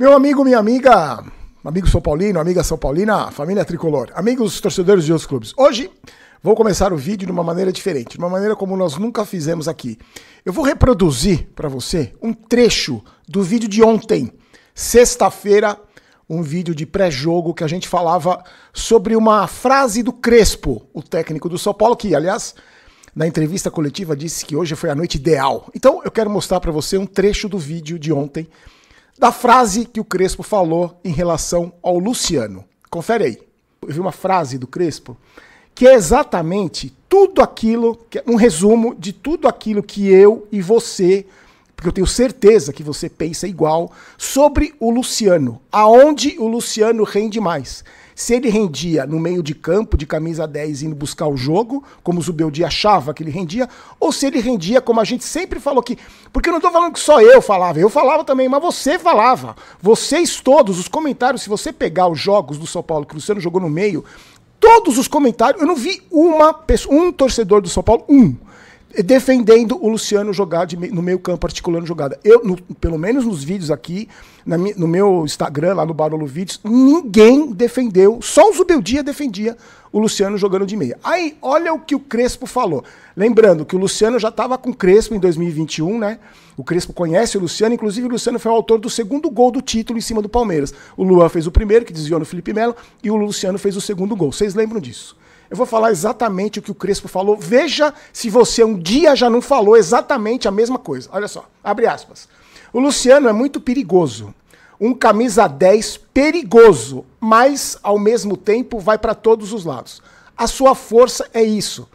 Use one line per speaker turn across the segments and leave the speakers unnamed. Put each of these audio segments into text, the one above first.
Meu amigo, minha amiga, amigo São Paulino, amiga São Paulina, família tricolor, amigos torcedores de outros clubes. Hoje vou começar o vídeo de uma maneira diferente, de uma maneira como nós nunca fizemos aqui. Eu vou reproduzir para você um trecho do vídeo de ontem, sexta-feira, um vídeo de pré-jogo que a gente falava sobre uma frase do Crespo, o técnico do São Paulo, que, aliás, na entrevista coletiva disse que hoje foi a noite ideal. Então eu quero mostrar para você um trecho do vídeo de ontem, da frase que o Crespo falou em relação ao Luciano. Confere aí. Eu vi uma frase do Crespo que é exatamente tudo aquilo, que é um resumo de tudo aquilo que eu e você, porque eu tenho certeza que você pensa igual, sobre o Luciano. Aonde o Luciano rende mais. Se ele rendia no meio de campo, de camisa 10, indo buscar o jogo, como o Zubeldia achava que ele rendia, ou se ele rendia como a gente sempre falou aqui. Porque eu não estou falando que só eu falava também, mas você falava. Vocês todos, os comentários, se você pegar os jogos do São Paulo que o Luciano jogou no meio, todos os comentários, eu não vi um torcedor do São Paulo, defendendo o Luciano jogar no meio campo, articulando jogada. Pelo menos nos vídeos aqui, no meu Instagram, lá no Barolo Vídeos, ninguém defendeu, só o Zubeldia defendia o Luciano jogando de meia. Aí, olha o que o Crespo falou. Lembrando que o Luciano já estava com o Crespo em 2021, né? O Crespo conhece o Luciano, inclusive o Luciano foi o autor do segundo gol do título em cima do Palmeiras. O Luan fez o primeiro, que desviou no Felipe Melo, e o Luciano fez o segundo gol. Vocês lembram disso? Eu vou falar exatamente o que o Crespo falou. Veja se você um dia já não falou exatamente a mesma coisa. Olha só, abre aspas. O Luciano é muito perigoso. Um camisa 10 perigoso, mas ao mesmo tempo vai para todos os lados. A sua força é isso.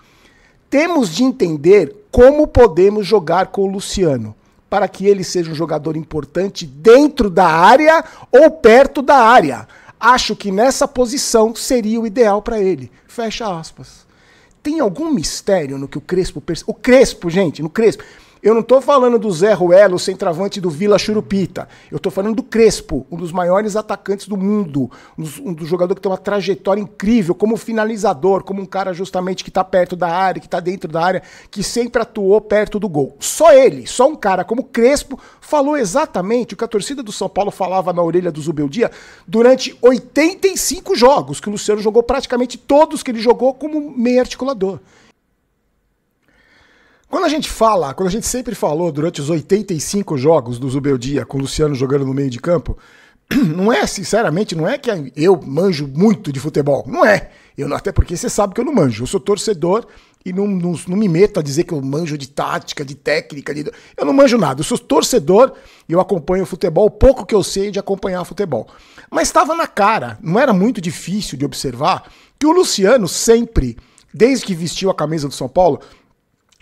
Temos de entender como podemos jogar com o Luciano, para que ele seja um jogador importante dentro da área ou perto da área. Acho que nessa posição seria o ideal para ele. Fecha aspas. Tem algum mistério no que o Crespo... O Crespo, gente, no Crespo. Eu não estou falando do Zé Ruelo, centroavante do Vila Churupita. Eu estou falando do Crespo, um dos maiores atacantes do mundo. Um dos jogadores que tem uma trajetória incrível, como finalizador, como um cara justamente que está perto da área, que está dentro da área, que sempre atuou perto do gol. Só ele, só um cara como Crespo, falou exatamente o que a torcida do São Paulo falava na orelha do Zubeldia durante 85 jogos, que o Luciano jogou praticamente todos que ele jogou como meio articulador. Quando a gente sempre falou durante os 85 jogos do Zubeldia com o Luciano jogando no meio de campo, não é, sinceramente, não é que eu manjo muito de futebol, não é. Até porque você sabe que eu não manjo, eu sou torcedor e não me meto a dizer que eu manjo de tática, de técnica, eu não manjo nada, eu sou torcedor e eu acompanho o futebol, o pouco que eu sei de acompanhar futebol. Mas estava na cara, não era muito difícil de observar que o Luciano sempre, desde que vestiu a camisa do São Paulo,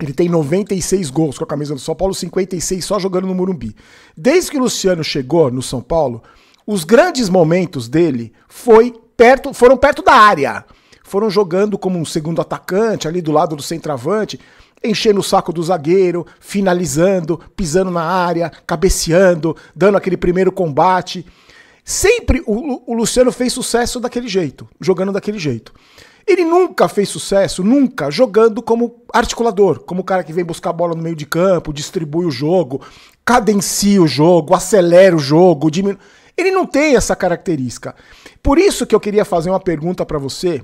ele tem 96 gols com a camisa do São Paulo, 56 só jogando no Morumbi. Desde que o Luciano chegou no São Paulo, os grandes momentos dele foram perto da área. Foram jogando como um segundo atacante, ali do lado do centroavante, enchendo o saco do zagueiro, finalizando, pisando na área, cabeceando, dando aquele primeiro combate. Sempre o Luciano fez sucesso daquele jeito, jogando daquele jeito. Ele nunca fez sucesso, nunca, jogando como articulador, como o cara que vem buscar a bola no meio de campo, distribui o jogo, cadencia o jogo, acelera o jogo, diminui. Ele não tem essa característica. Por isso que eu queria fazer uma pergunta para você,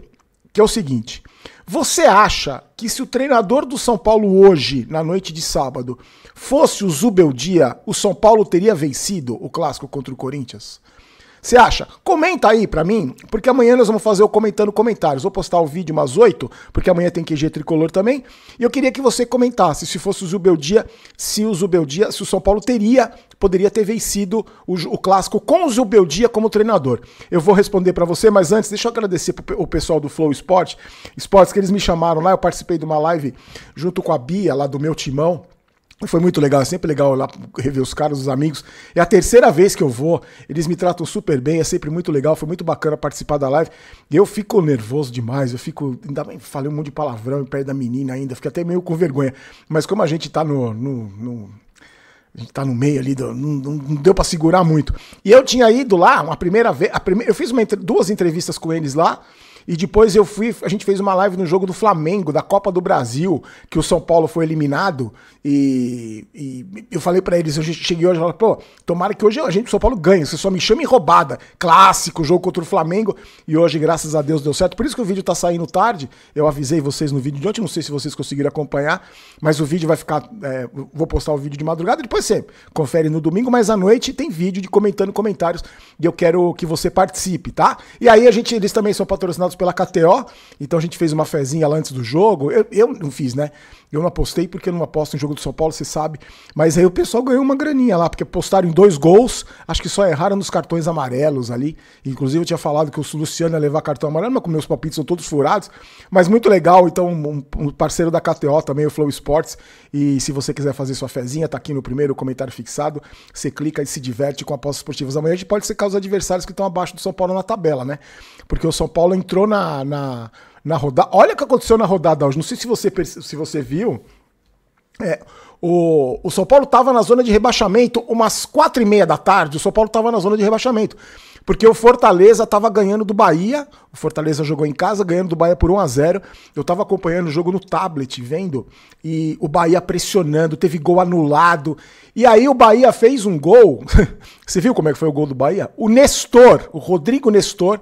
que é o seguinte: você acha que se o treinador do São Paulo hoje, na noite de sábado, fosse o Zubeldia, o São Paulo teria vencido o clássico contra o Corinthians? Você acha? Comenta aí pra mim, porque amanhã nós vamos fazer o Comentando Comentários. Vou postar o vídeo umas 8, porque amanhã tem QG Tricolor também. E eu queria que você comentasse se fosse o Zubeldia, se o São Paulo poderia ter vencido o clássico com o Zubeldia como treinador. Eu vou responder pra você, mas antes, deixa eu agradecer o pessoal do Flow Esportes, que eles me chamaram lá. Eu participei de uma live junto com a Bia, lá do meu timão. Foi muito legal, é sempre legal lá rever os caras, os amigos. É a terceira vez que eu vou, eles me tratam super bem, é sempre muito legal, foi muito bacana participar da live. Eu fico nervoso demais, ainda bem, falei um monte de palavrão perto da menina ainda, fiquei até meio com vergonha. Mas como a gente tá a gente tá no meio ali, não deu pra segurar muito. E eu tinha ido lá, uma primeira vez, eu fiz duas entrevistas com eles lá, e depois a gente fez uma live no jogo do Flamengo, da Copa do Brasil, que o São Paulo foi eliminado, e eu falei pra eles, eu cheguei hoje e falei, pô, tomara que hoje o São Paulo ganhe, você só me chama em roubada, clássico, jogo contra o Flamengo, e hoje, graças a Deus, deu certo, por isso que o vídeo tá saindo tarde, eu avisei vocês no vídeo de ontem, não sei se vocês conseguiram acompanhar, mas o vídeo vai ficar, vou postar o vídeo de madrugada, depois você confere no domingo, mas à noite tem vídeo de comentando comentários, e eu quero que você participe, tá? E aí eles também são patrocinados pela KTO, então a gente fez uma fezinha lá antes do jogo, eu não fiz, né? Eu não apostei porque eu não aposto em jogo do São Paulo, você sabe. Mas aí o pessoal ganhou uma graninha lá, porque postaram em 2 gols, acho que só erraram nos cartões amarelos ali. Inclusive eu tinha falado que o Luciano ia levar cartão amarelo, mas como meus palpites são todos furados. Mas muito legal, então um parceiro da KTO também, o Flow Sports. E se você quiser fazer sua fezinha, tá aqui no primeiro comentário fixado. Você clica e se diverte com apostas esportivas. Amanhã a gente pode secar os adversários que estão abaixo do São Paulo na tabela, né? Porque o São Paulo entrou na rodada. Olha o que aconteceu na rodada hoje. Não sei se você viu. O São Paulo estava na zona de rebaixamento umas 4h30 da tarde. O São Paulo estava na zona de rebaixamento. Porque o Fortaleza estava ganhando do Bahia. O Fortaleza jogou em casa, ganhando do Bahia por 1-0. Eu estava acompanhando o jogo no tablet, vendo. E o Bahia pressionando, teve gol anulado. E aí o Bahia fez um gol. Você viu como é que foi o gol do Bahia? O Rodrigo Nestor,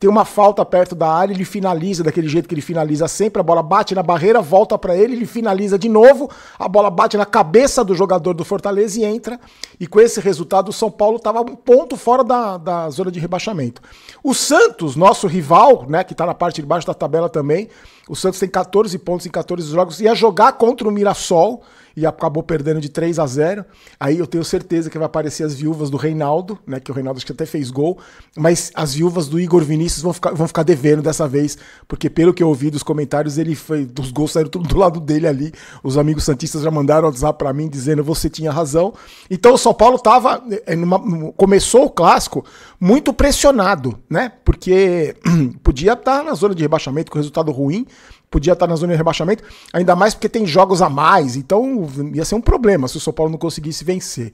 tem uma falta perto da área, ele finaliza daquele jeito que ele finaliza sempre, a bola bate na barreira, volta pra ele finaliza de novo, a bola bate na cabeça do jogador do Fortaleza e entra, e com esse resultado o São Paulo estava um ponto fora da zona de rebaixamento. O Santos, nosso rival, né, que tá na parte de baixo da tabela também, o Santos tem 14 pontos em 14 jogos, ia jogar contra o Mirassol, e acabou perdendo de 3-0. Aí eu tenho certeza que vai aparecer as viúvas do Reinaldo, né? Que o Reinaldo acho que até fez gol, mas as viúvas do Igor Vinícius vão ficar devendo dessa vez, porque pelo que eu ouvi dos comentários, os gols saíram tudo do lado dele ali. Os amigos santistas já mandaram WhatsApp pra mim dizendo você tinha razão. Então o São Paulo começou o clássico muito pressionado, né? Porque podia estar na zona de rebaixamento com resultado ruim, podia estar na zona de rebaixamento, ainda mais porque tem jogos a mais, então ia ser um problema se o São Paulo não conseguisse vencer.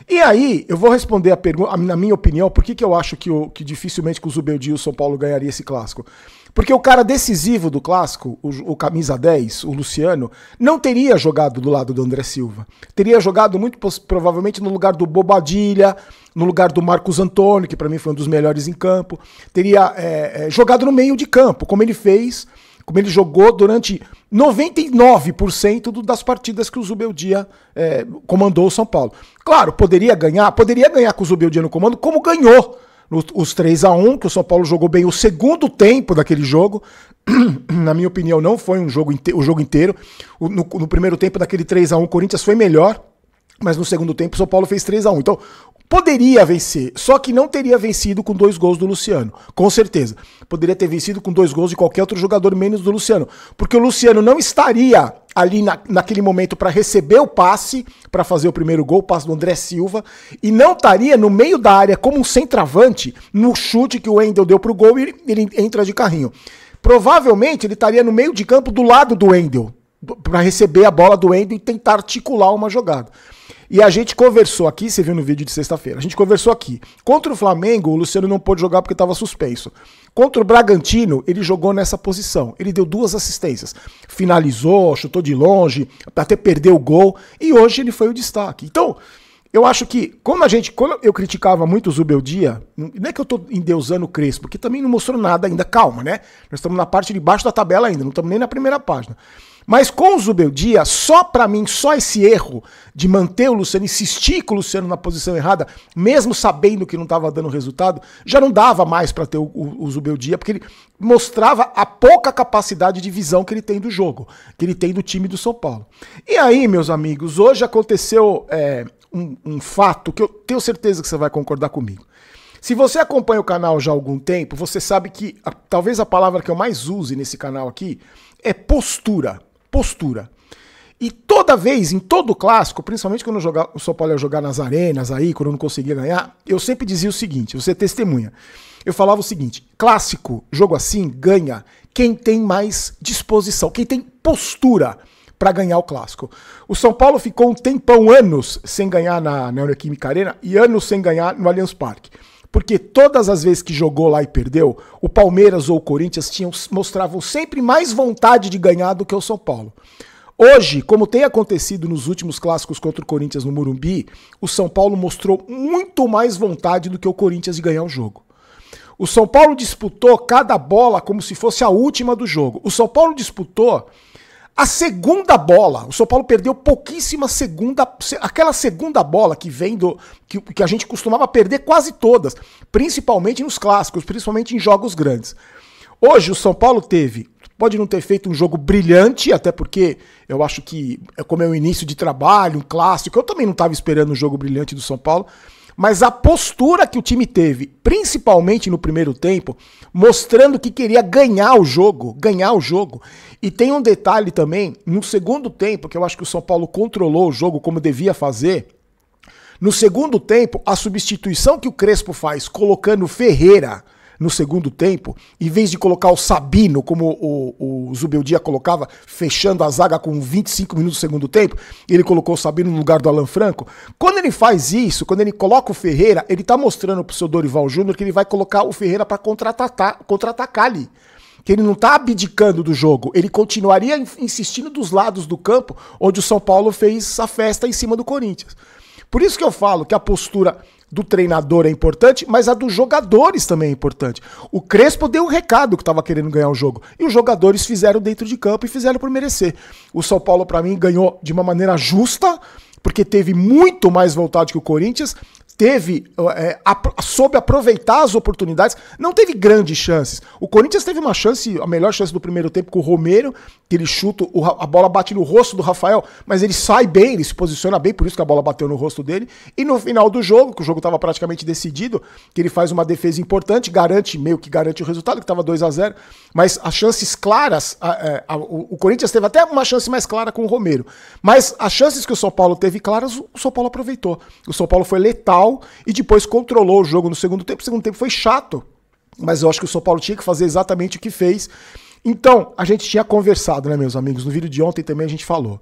E aí, eu vou responder a pergunta, na minha opinião, por que eu acho que dificilmente com o Zubeldia o São Paulo ganharia esse clássico? Porque o cara decisivo do clássico, o camisa 10, o Luciano, não teria jogado do lado do André Silva. Teria jogado muito provavelmente no lugar do Bobadilha, no lugar do Marcos Antônio, que para mim foi um dos melhores em campo. Teria jogado no meio de campo, como ele jogou durante 99% das partidas que o Zubeldia comandou o São Paulo. Claro, poderia ganhar com o Zubeldia no comando, como ganhou os 3-1, que o São Paulo jogou bem o segundo tempo daquele jogo. Na minha opinião, não foi o jogo inteiro. No primeiro tempo daquele 3-1, o Corinthians foi melhor, mas no segundo tempo o São Paulo fez 3-1. Então, poderia vencer, só que não teria vencido com 2 gols do Luciano, com certeza. Poderia ter vencido com 2 gols de qualquer outro jogador, menos do Luciano. Porque o Luciano não estaria ali naquele momento para receber o passe, para fazer o primeiro gol, o passe do André Silva, e não estaria no meio da área como um centroavante no chute que o Wendel deu pro gol e ele entra de carrinho. Provavelmente ele estaria no meio de campo do lado do Wendel, para receber a bola do Wendel e tentar articular uma jogada. E a gente conversou aqui, você viu no vídeo de sexta-feira, a gente conversou aqui. Contra o Flamengo, o Luciano não pôde jogar porque estava suspenso. Contra o Bragantino, ele jogou nessa posição. Ele deu 2 assistências. Finalizou, chutou de longe, até perdeu o gol. E hoje ele foi o destaque. Então, eu acho que, quando eu criticava muito o Zubeldia, não é que eu tô endeusando o Crespo, porque também não mostrou nada ainda, calma, né? Nós estamos na parte de baixo da tabela ainda, não estamos nem na primeira página. Mas com o Zubeldia, pra mim, só esse erro de manter o Luciano, insistir com o Luciano na posição errada, mesmo sabendo que não estava dando resultado, já não dava mais para ter o Zubeldia, porque ele mostrava a pouca capacidade de visão que ele tem do jogo, que ele tem do time do São Paulo. E aí, meus amigos, hoje aconteceu um fato que eu tenho certeza que você vai concordar comigo. Se você acompanha o canal já há algum tempo, você sabe que talvez a palavra que eu mais use nesse canal aqui é postura. Postura. E toda vez, em todo clássico, principalmente quando o São Paulo ia jogar nas arenas aí, quando eu não conseguia ganhar, eu sempre dizia o seguinte, você testemunha. Eu falava o seguinte, clássico, jogo assim, ganha quem tem mais disposição, quem tem postura para ganhar o clássico. O São Paulo ficou um tempão, anos, sem ganhar na Neoquímica Arena e anos sem ganhar no Allianz Parque. Porque todas as vezes que jogou lá e perdeu, o Palmeiras ou o Corinthians mostravam sempre mais vontade de ganhar do que o São Paulo. Hoje, como tem acontecido nos últimos clássicos contra o Corinthians no Morumbi, o São Paulo mostrou muito mais vontade do que o Corinthians de ganhar o jogo. O São Paulo disputou cada bola como se fosse a última do jogo. O São Paulo disputou a segunda bola. O São Paulo perdeu pouquíssima segunda. Aquela segunda bola que vem do. Que a gente costumava perder quase todas. Principalmente nos clássicos, principalmente em jogos grandes. Hoje o São Paulo pode não ter feito um jogo brilhante, até porque eu acho que, como é o início de trabalho, um clássico, eu também não estava esperando um jogo brilhante do São Paulo. Mas a postura que o time teve, principalmente no primeiro tempo, mostrando que queria ganhar o jogo. E tem um detalhe também, no segundo tempo, que eu acho que o São Paulo controlou o jogo como devia fazer. No segundo tempo, a substituição que o Crespo faz, colocando o Ferreira no segundo tempo, em vez de colocar o Sabino, como o Zubeldia colocava, fechando a zaga com 25 minutos do segundo tempo, ele colocou o Sabino no lugar do Alan Franco. Quando ele faz isso, quando ele coloca o Ferreira, ele tá mostrando pro seu Dorival Júnior que ele vai colocar o Ferreira para contra-atacar ali. Que ele não tá abdicando do jogo, ele continuaria insistindo dos lados do campo, onde o São Paulo fez a festa em cima do Corinthians. Por isso que eu falo que a postura do treinador é importante, mas a dos jogadores também é importante. O Crespo deu um recado que estava querendo ganhar o jogo, e os jogadores fizeram dentro de campo e fizeram por merecer. O São Paulo, para mim, ganhou de uma maneira justa, porque teve muito mais vontade que o Corinthians, soube aproveitar as oportunidades, não teve grandes chances. O Corinthians teve uma chance, a melhor chance do primeiro tempo com o Romero, que ele chuta, a bola bate no rosto do Rafael, mas ele sai bem, ele se posiciona bem, por isso que a bola bateu no rosto dele. E no final do jogo, que o jogo estava praticamente decidido, que ele faz uma defesa importante, meio que garante o resultado, que estava 2-0, mas as chances claras, o Corinthians teve até uma chance mais clara com o Romero, mas as chances que o São Paulo teve claras, o São Paulo aproveitou. O São Paulo foi letal e depois controlou o jogo no segundo tempo. O segundo tempo foi chato, mas eu acho que o São Paulo tinha que fazer exatamente o que fez. Então, a gente tinha conversado, né, meus amigos? No vídeo de ontem também a gente falou.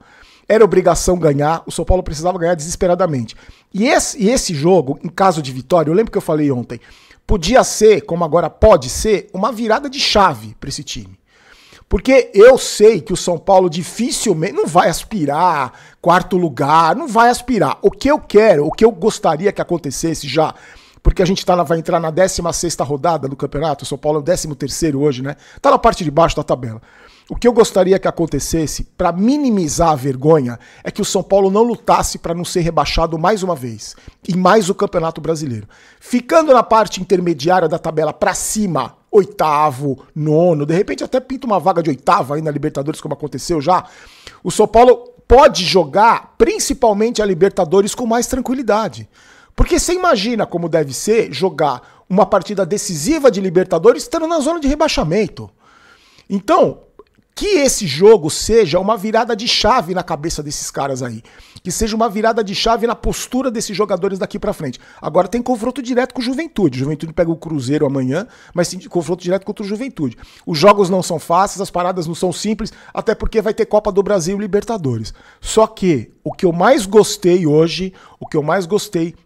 Era obrigação ganhar, o São Paulo precisava ganhar desesperadamente. E esse jogo, em caso de vitória, eu lembro que eu falei ontem, podia ser, como agora pode ser, uma virada de chave para esse time. Porque eu sei que o São Paulo dificilmente não vai aspirar quarto lugar, não vai aspirar. O que eu quero, o que eu gostaria que acontecesse já, porque a gente vai entrar na 16ª rodada do campeonato, o São Paulo é o 13º hoje, né? Tá na parte de baixo da tabela. O que eu gostaria que acontecesse, para minimizar a vergonha, é que o São Paulo não lutasse para não ser rebaixado mais uma vez, em mais o Campeonato Brasileiro. Ficando na parte intermediária da tabela para cima, 8º, 9º, de repente até pinta uma vaga de 8º aí na Libertadores, como aconteceu já, o São Paulo pode jogar principalmente a Libertadores com mais tranquilidade. Porque você imagina como deve ser jogar uma partida decisiva de Libertadores estando na zona de rebaixamento. Então, que esse jogo seja uma virada de chave na cabeça desses caras aí. Que seja uma virada de chave na postura desses jogadores daqui pra frente. Agora tem confronto direto com o Juventude. O Juventude pega o Cruzeiro amanhã, mas tem confronto direto contra o Juventude. Os jogos não são fáceis, as paradas não são simples, até porque vai ter Copa do Brasil e Libertadores. Só que o que eu mais gostei hoje,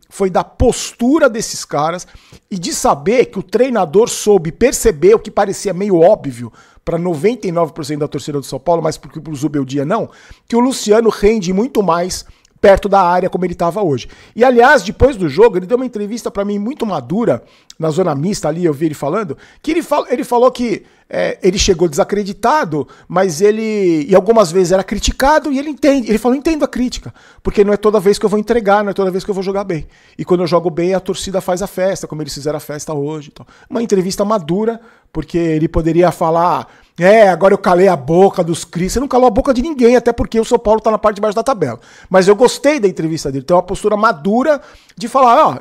foi da postura desses caras e de saber que o treinador soube perceber o que parecia meio óbvio para 99% da torcida do São Paulo, mas porque pro Zubeldia não, que o Luciano rende muito mais perto da área como ele estava hoje. E aliás, depois do jogo, ele deu uma entrevista para mim muito madura, na zona mista ali, eu vi ele falando, que ele falou que ele chegou desacreditado, mas ele, e algumas vezes era criticado, e ele falou, entendo a crítica, porque não é toda vez que eu vou entregar, não é toda vez que eu vou jogar bem. E quando eu jogo bem, a torcida faz a festa, como eles fizeram a festa hoje. Então. Uma entrevista madura, porque ele poderia falar, agora eu calei a boca dos críticos. Você não calou a boca de ninguém, até porque o São Paulo tá na parte de baixo da tabela. Mas eu gostei da entrevista dele, tem uma postura madura de falar,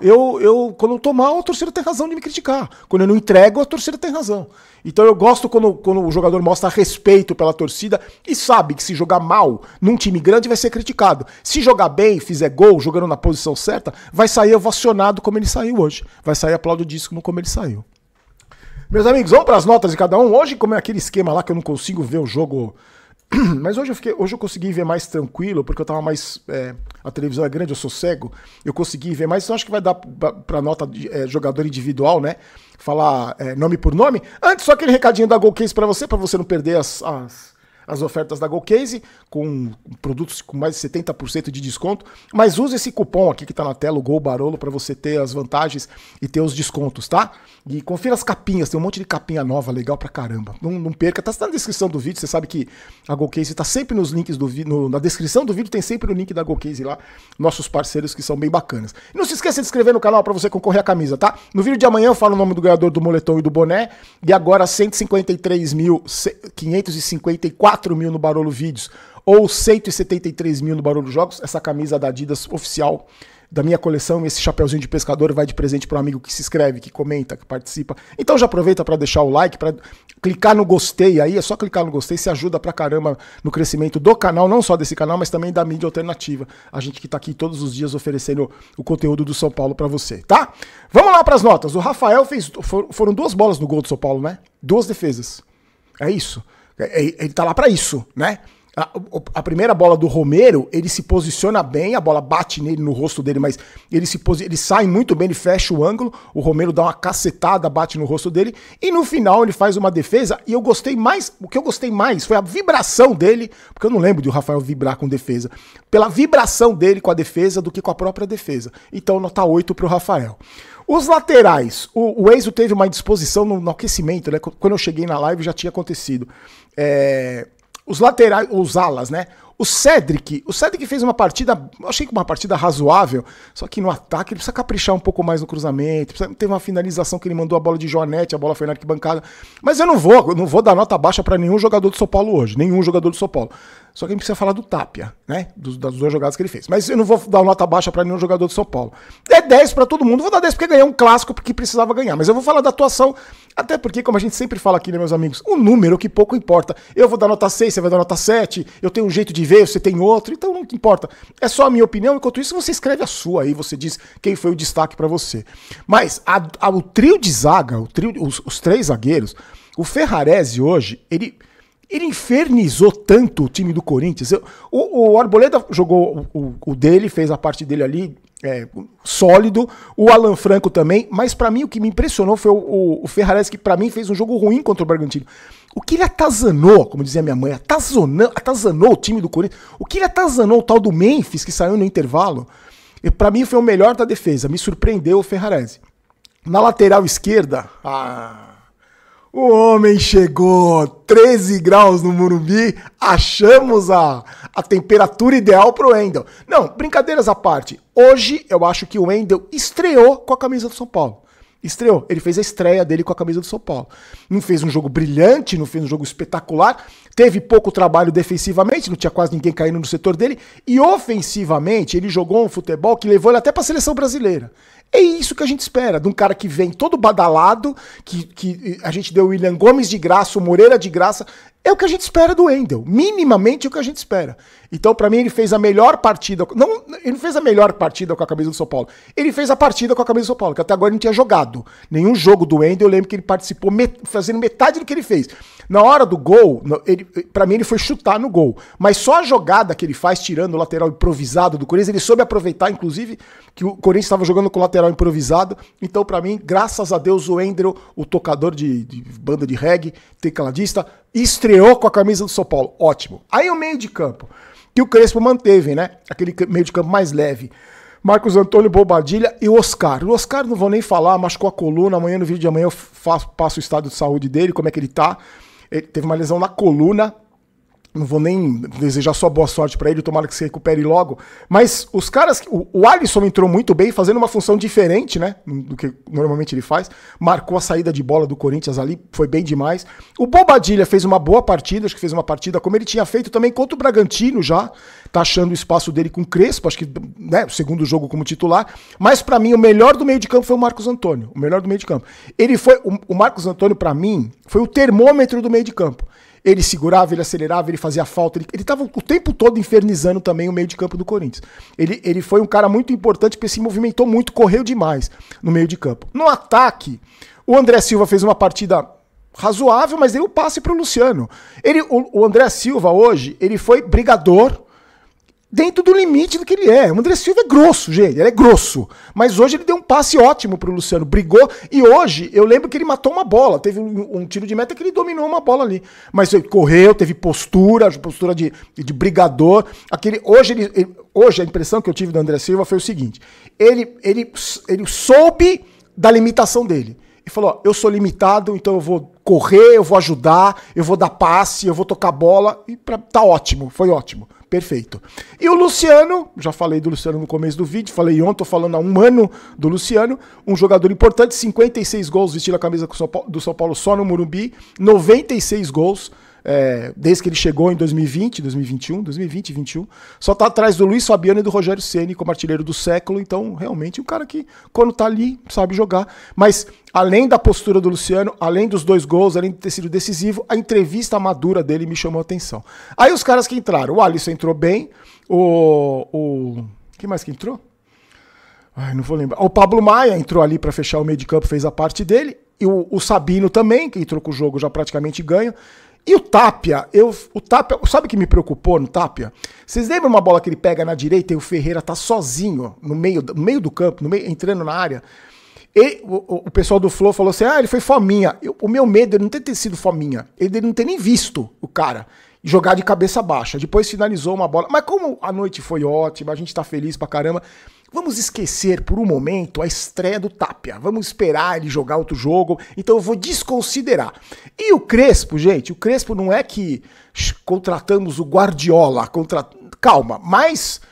quando eu tô mal, a torcida tem razão de me criticar. Quando eu não entrego, a torcida tem razão. Então eu gosto quando o jogador mostra respeito pela torcida e sabe que se jogar mal num time grande vai ser criticado. Se jogar bem, fizer gol, jogando na posição certa, vai sair ovacionado como ele saiu hoje. Vai sair aplaudidíssimo como ele saiu. Meus amigos, vamos para as notas de cada um. Hoje, como é aquele esquema lá que eu não consigo ver o jogo Mas hoje eu consegui ver mais tranquilo, porque eu tava mais. A televisão é grande, eu sou cego. Eu consegui ver mais, então acho que vai dar pra nota de jogador individual, né? Falar nome por nome. Antes, só aquele recadinho da GoCase pra você não perder as ofertas da GoCase, com produtos com mais de 70% de desconto, mas use esse cupom aqui que tá na tela, o Gol Barolo, para você ter as vantagens e ter os descontos, tá? E confira as capinhas, tem um monte de capinha nova, legal pra caramba. Não perca, tá na descrição do vídeo, você sabe que a GoCase tá sempre nos links do vídeo, na descrição do vídeo tem sempre o link da GoCase lá, nossos parceiros que são bem bacanas. E não se esqueça de se inscrever no canal para você concorrer à camisa, tá? No vídeo de amanhã eu falo o nome do ganhador do moletom e do boné, e agora 153.554 mil no Barolo Vídeos ou 173 mil no Barolo Jogos, essa camisa da Adidas oficial da minha coleção, esse chapeuzinho de pescador vai de presente para um amigo que se inscreve, que comenta, que participa. Então já aproveita para deixar o like, para clicar no gostei aí, é só clicar no gostei, se ajuda pra caramba no crescimento do canal, não só desse canal, mas também da mídia alternativa. A gente que tá aqui todos os dias oferecendo o conteúdo do São Paulo para você, tá? Vamos lá para as notas. O Rafael foram 2 bolas no gol do São Paulo, né? 2 defesas. É isso. Ele tá lá para isso, né? A primeira bola do Romero, ele se posiciona bem, a bola bate nele, no rosto dele, mas ele sai muito bem, ele fecha o ângulo, o Romero dá uma cacetada, bate no rosto dele, e no final ele faz uma defesa, e o que eu gostei mais foi a vibração dele, porque eu não lembro de o Rafael vibrar com defesa, pela vibração dele com a defesa do que com a própria defesa. Então nota 8 pro Rafael. Os laterais, o Enzo teve uma indisposição no aquecimento, né? Quando eu cheguei na live já tinha acontecido. Os laterais, os alas, né? O Cedric fez uma partida, eu achei que uma partida razoável, só que no ataque ele precisa caprichar um pouco mais no cruzamento, teve uma finalização que ele mandou a bola de Joanete, a bola foi na arquibancada, mas eu não vou dar nota baixa para nenhum jogador do São Paulo hoje, nenhum jogador do São Paulo. Só que a gente precisa falar do Tapia, né? Das 2 jogadas que ele fez. Mas eu não vou dar nota baixa para nenhum jogador do São Paulo. É 10 para todo mundo. Vou dar 10 porque ganhou um clássico porque precisava ganhar. Mas eu vou falar da atuação, até porque, como a gente sempre fala aqui, né, meus amigos, o número que pouco importa. Eu vou dar nota 6, você vai dar nota 7, eu tenho um jeito de ver, você tem outro, então não importa. É só a minha opinião. Enquanto isso, você escreve a sua aí, você diz quem foi o destaque para você. Mas o trio de zaga, os 3 zagueiros, o Ferrarese hoje, ele infernizou tanto o time do Corinthians. O Arboleda jogou o dele, fez a parte dele ali, sólido. O Alan Franco também. Mas pra mim o que me impressionou foi o Ferrarese, que pra mim fez um jogo ruim contra o Bragantino. O que ele atazanou, como dizia minha mãe, atazanou o time do Corinthians. O que ele atazanou o tal do Memphis, que saiu no intervalo, pra mim foi o melhor da defesa. Me surpreendeu o Ferrarese. Na lateral esquerda, o homem chegou, 13 graus no Morumbi, achamos a temperatura ideal pro Wendel. Não, brincadeiras à parte, hoje eu acho que o Wendel estreou com a camisa do São Paulo. Estreou, ele fez a estreia dele com a camisa do São Paulo. Não fez um jogo brilhante, não fez um jogo espetacular, teve pouco trabalho defensivamente, não tinha quase ninguém caindo no setor dele, e ofensivamente ele jogou um futebol que levou ele até para a seleção brasileira. É isso que a gente espera, de um cara que vem todo badalado, que a gente deu o William Gomes de graça, o Moreira de graça. É o que a gente espera do Wendel, minimamente é o que a gente espera. Então, pra mim, ele fez a melhor partida. Não, ele não fez a melhor partida com a camisa do São Paulo. Ele fez a partida com a camisa do São Paulo, que até agora ele não tinha jogado. Nenhum jogo do Wendel, eu lembro que ele participou fazendo metade do que ele fez. Na hora do gol, pra mim, ele foi chutar no gol. Mas só a jogada que ele faz, tirando o lateral improvisado do Corinthians, ele soube aproveitar, inclusive, que o Corinthians estava jogando com o lateral improvisado. Então, pra mim, graças a Deus, o Wendel, o tocador de banda de reggae, tecladista, estreou com a camisa do São Paulo. Ótimo. Aí o meio de campo, que o Crespo manteve, né? Aquele meio de campo mais leve. Marcos Antônio, Bobadilha e o Oscar. O Oscar não vou nem falar, machucou a coluna. Amanhã, no vídeo de amanhã, eu passo o estado de saúde dele, como é que ele tá. Ele teve uma lesão na coluna. Não vou nem desejar só boa sorte pra ele, tomara que se recupere logo. Mas os caras... O Alisson entrou muito bem, fazendo uma função diferente, né? Do que normalmente ele faz. Marcou a saída de bola do Corinthians ali, foi bem demais. O Bobadilha fez uma boa partida, acho que fez uma partida como ele tinha feito também contra o Bragantino já. Tá achando o espaço dele com o Crespo, acho que, né, o segundo jogo como titular. Mas pra mim, o melhor do meio de campo foi o Marcos Antônio. O melhor do meio de campo. Ele foi... O Marcos Antônio, pra mim, foi o termômetro do meio de campo. Ele segurava, ele acelerava, ele fazia falta, ele estava o tempo todo infernizando também o meio de campo do Corinthians. Ele foi um cara muito importante porque se movimentou muito, correu demais no meio de campo. No ataque, o André Silva fez uma partida razoável, mas dei o passe pro Luciano. O André Silva hoje, ele foi brigador dentro do limite do que ele é. O André Silva é grosso, gente, ele é grosso. Mas hoje ele deu um passe ótimo pro Luciano, brigou. E hoje, eu lembro que ele matou uma bola. Teve um tiro de meta que ele dominou uma bola ali. Mas ele correu, teve postura de brigador. Hoje a impressão que eu tive do André Silva foi o seguinte. Ele soube da limitação dele. E falou, ó, eu sou limitado, então eu vou correr, eu vou ajudar, eu vou dar passe, eu vou tocar bola. E tá ótimo, foi ótimo. Perfeito. E o Luciano, já falei do Luciano no começo do vídeo, falei ontem, tô falando há um ano do Luciano, um jogador importante, 56 gols vestindo a camisa do São Paulo só no Morumbi, 96 gols desde que ele chegou em 2020, 2021, só tá atrás do Luiz Fabiano e do Rogério Ceni como artilheiro do século, então realmente um cara que quando tá ali sabe jogar, mas além da postura do Luciano, além dos 2 gols, além de ter sido decisivo, a entrevista madura dele me chamou a atenção. Aí os caras que entraram, o Alisson entrou bem, quem mais que entrou? Ai, não vou lembrar. O Pablo Maia entrou ali para fechar o meio de campo, fez a parte dele, e o Sabino também, que entrou com o jogo já praticamente ganha. E o Tapia, sabe o que me preocupou no Tapia? Vocês lembram uma bola que ele pega na direita e o Ferreira tá sozinho no meio do campo, entrando na área? E o pessoal do Flow falou assim, ele foi fominha. O meu medo é não ter sido fominha, ele não ter nem visto o cara jogar de cabeça baixa. Depois finalizou uma bola. Mas como a noite foi ótima, a gente tá feliz pra caramba, vamos esquecer por um momento a estreia do Tapia. Vamos esperar ele jogar outro jogo. Então eu vou desconsiderar. E o Crespo, gente, o Crespo não é que contratamos o Guardiola. Calma, mas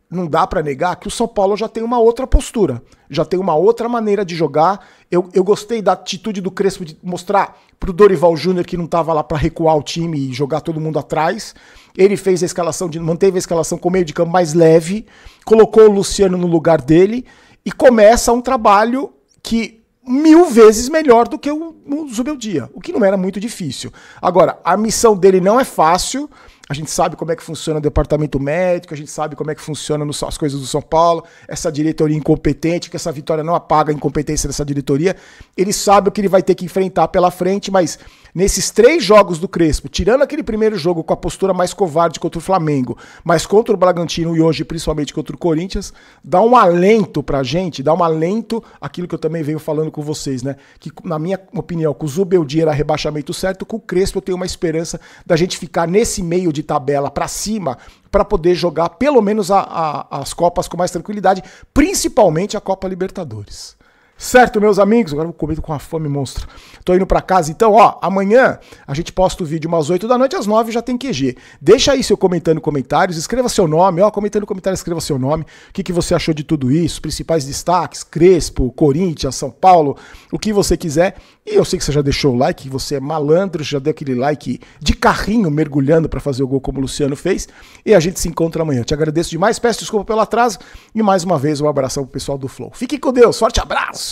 não dá pra negar que o São Paulo já tem uma outra postura. Já tem uma outra maneira de jogar. Eu gostei da atitude do Crespo de mostrar pro Dorival Júnior que não tava lá pra recuar o time e jogar todo mundo atrás. Ele fez a escalação, manteve a escalação com o meio de campo mais leve, colocou o Luciano no lugar dele e começa um trabalho que 1000 vezes melhor do que o Zubeldia, o que não era muito difícil. Agora, a missão dele não é fácil. A gente sabe como é que funciona o departamento médico, a gente sabe como é que funciona as coisas do São Paulo, essa diretoria incompetente, que essa vitória não apaga a incompetência dessa diretoria. Ele sabe o que ele vai ter que enfrentar pela frente, mas nesses 3 jogos do Crespo, tirando aquele primeiro jogo com a postura mais covarde contra o Flamengo, mas contra o Bragantino e hoje principalmente contra o Corinthians, dá um alento pra gente, dá um alento aquilo que eu também venho falando com vocês, né? Que na minha opinião, com o Zubeldia era rebaixamento certo, com o Crespo eu tenho uma esperança da gente ficar nesse meio de tabela para cima para poder jogar pelo menos as Copas com mais tranquilidade, principalmente a Copa Libertadores. Certo, meus amigos? Agora eu vou comer com uma fome monstra. Tô indo pra casa, então, amanhã a gente posta o vídeo umas 8 da noite, às 9 já tem QG. Deixa aí seu comentário em comentários, escreva seu nome, comentando no comentário, escreva seu nome, o que você achou de tudo isso, os principais destaques, Crespo, Corinthians, São Paulo, o que você quiser. E eu sei que você já deixou o like, que você é malandro, já deu aquele like de carrinho mergulhando pra fazer o gol como o Luciano fez. E a gente se encontra amanhã. Te agradeço demais, peço desculpa pelo atraso e mais uma vez um abração pro pessoal do Flow. Fique com Deus, forte abraço!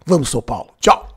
Vamos, São Paulo. Tchau!